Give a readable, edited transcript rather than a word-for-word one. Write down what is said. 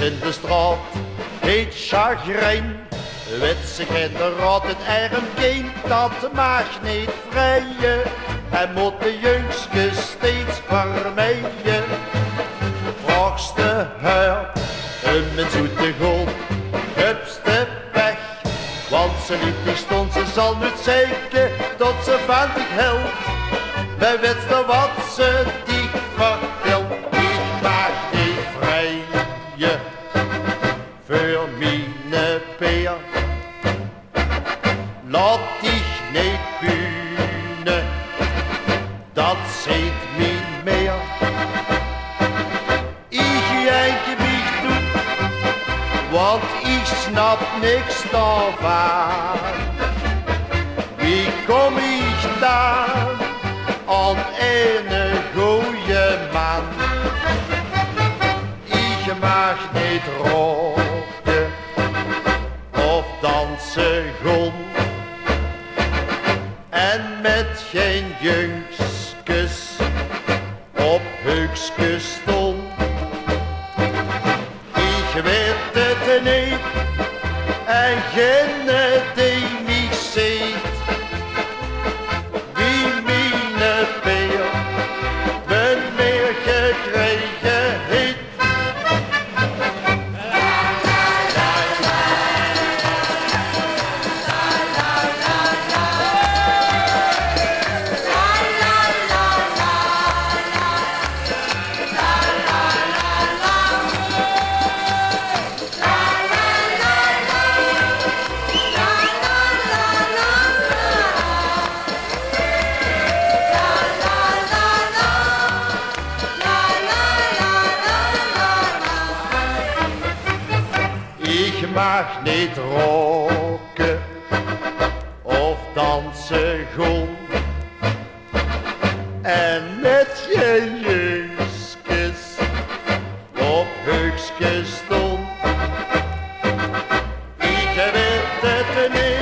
in de straat heet chagrijn. Witse kinderen het eigen kind, dat mag niet vrijen. En moet de jongske steeds vermijden. Vraagste haar, mijn zoete goal, hupste weg. Want ze liep niet stond, ze zal niet zeggen dat ze van zich helpt. Wij wisten wat ze die vertelt. Ik mag niet vrijen voor mijn peer. Laat dich niet bühne, dat zit niet meer. Ik jenke mich doen, want ik snap niks daarvan. Wie kom ik dan aan een goeie man? Ik mag niet roken of dansen gaan. En met geen jongskes op hukskes stond. Ik weet het niet en geen die mij ziet. Wie mijn peer ben meer gekregen heeft. Ik mag niet roken of dansen gaan. En met geen jongskes op hukskes stond. Ik weet het niet.